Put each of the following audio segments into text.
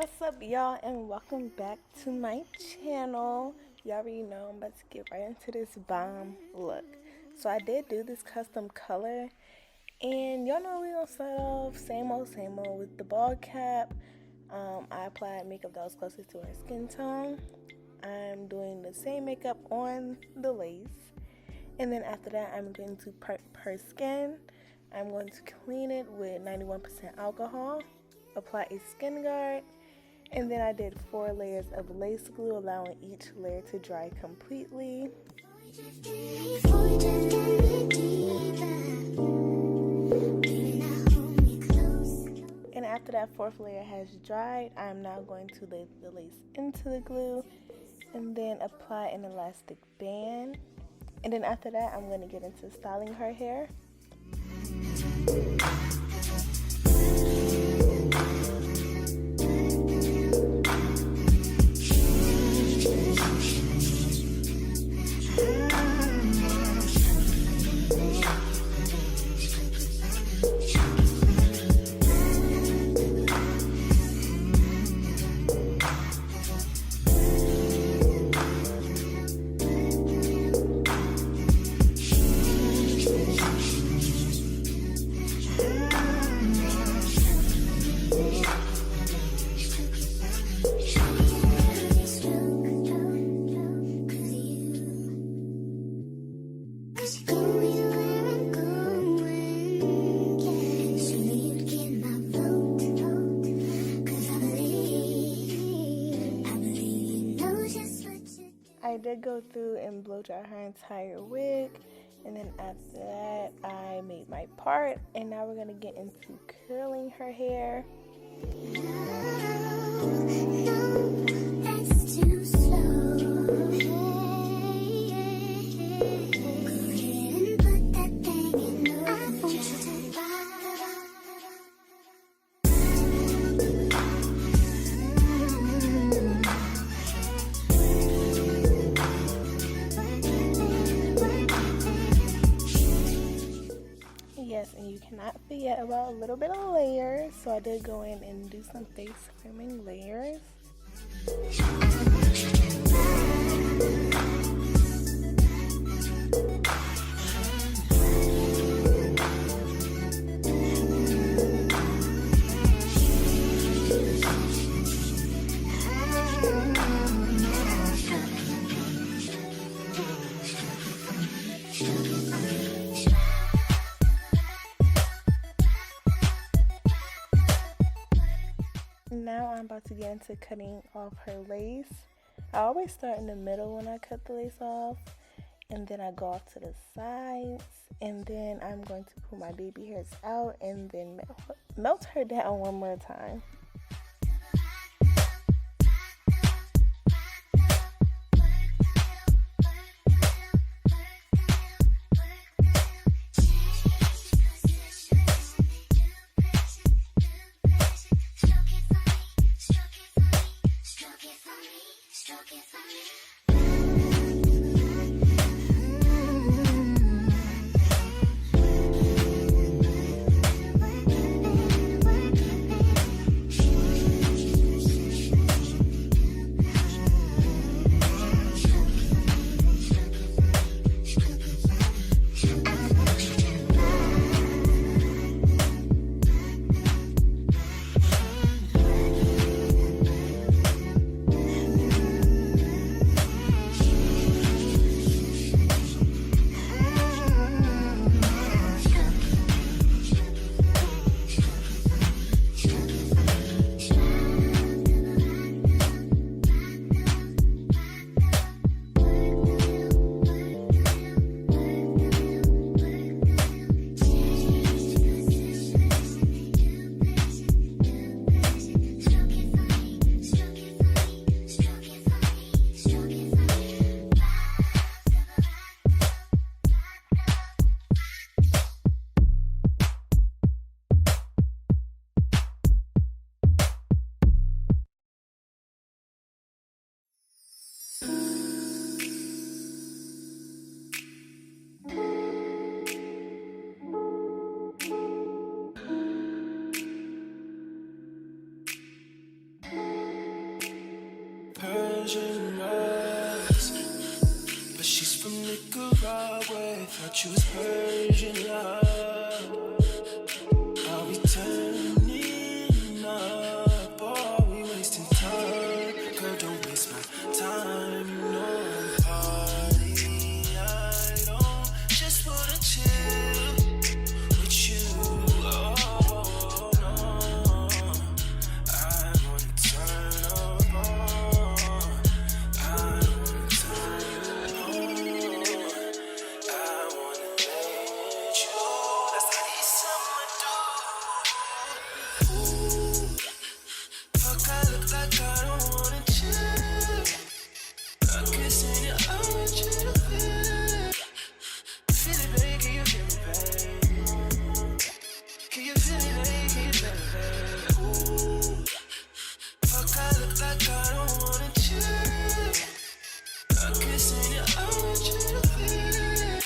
What's up, y'all, and welcome back to my channel. You already know I'm about to get right into this bomb look. So I did do this custom color, and y'all know we gonna start off same old with the bald cap. I applied makeup that was closest to her skin tone. I'm doing the same makeup on the lace, and then after that I'm going to prep her skin. I'm going to clean it with 91% alcohol, apply a skin guard, and then I did 4 layers of lace glue, allowing each layer to dry completely. And after that 4th layer has dried, I'm now going to lay the lace into the glue and then apply an elastic band. And then after that, I'm going to get into styling her hair. I did go through and blow dry her entire wig, and then after that I made my part, and now we're going to get into curling her hair. That's too slow. Yes, and you cannot forget about a little bit of layers, so I did go in and do some face framing layers. Now I'm about to get into cutting off her lace. I always start in the middle when I cut the lace off, and then I go off to the sides, and then I'm going to pull my baby hairs out and then melt her down one more time. Persian eyes, but she's from Nicaragua. Thought you was Persian love. Are we turning up or are we wasting time? Girl, don't waste my time. You know I'm party. I don't just wanna chill with you. Oh no, I wanna turn up on. I wanna turn you on. I wanna let you. That's how these summer do. Ooh, fuck, I look like I don't wanna chill. I'm kissing you, I want you to feel it. Feel it, baby, can you feel me, baby? Can you feel me, baby, can you feel me, baby? Ooh, fuck, I look like I don't wanna chill. I'm kissing you, I want you to feel it.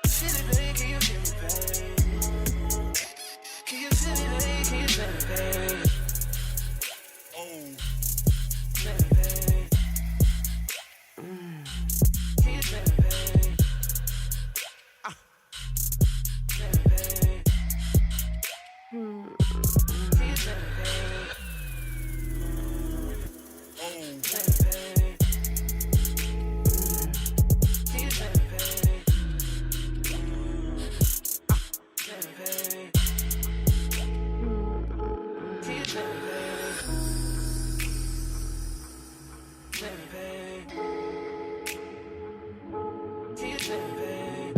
Feel it, baby, can you feel me, baby? Can you feel me, baby, can you feel me, baby? Oh, feel me, baby. Can you feel me, baby? Feel me, baby. Can you feel me, baby? Oh, feel me, baby. Can you feel me, baby? Feel me, baby. Can you feel me, baby? Feel me, baby. Can you feel me, baby?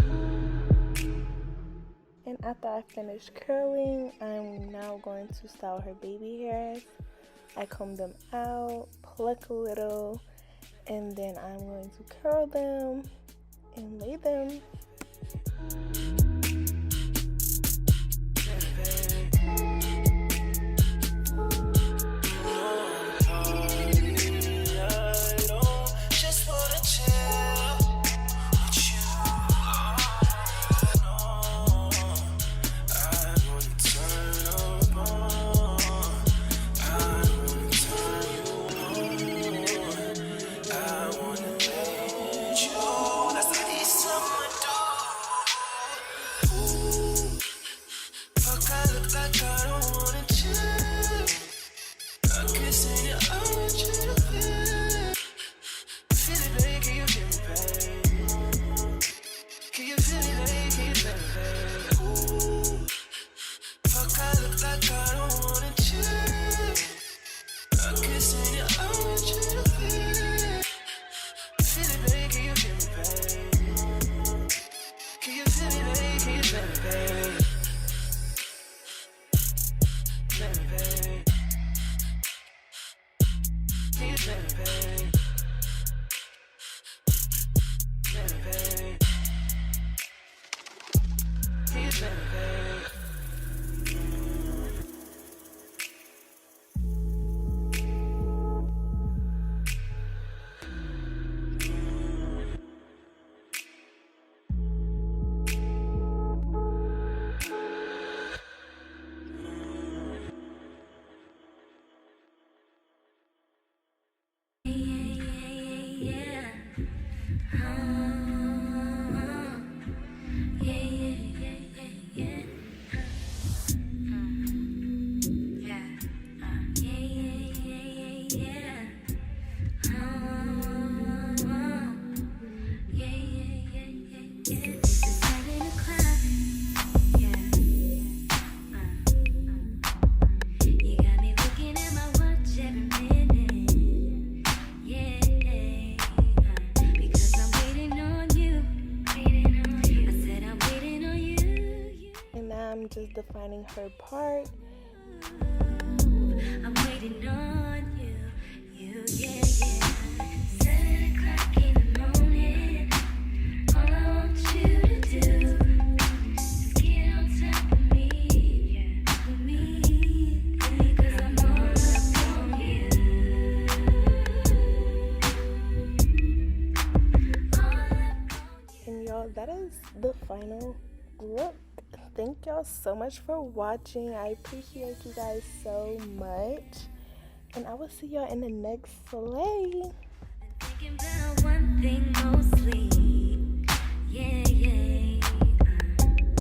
And after I finish curling, I'm now going to style her baby hairs. I comb them out, pluck a little, and then I'm going to curl them and lay them. I'm just defining her part. I'm waiting on you, yeah. 7 o'clock in the morning. All I want you to do is get on top of me, with me, 'cause I'm all up on you. And y'all, that is the final look. Thank y'all so much for watching. I appreciate you guys so much. And I will see y'all in the next slay. About one thing most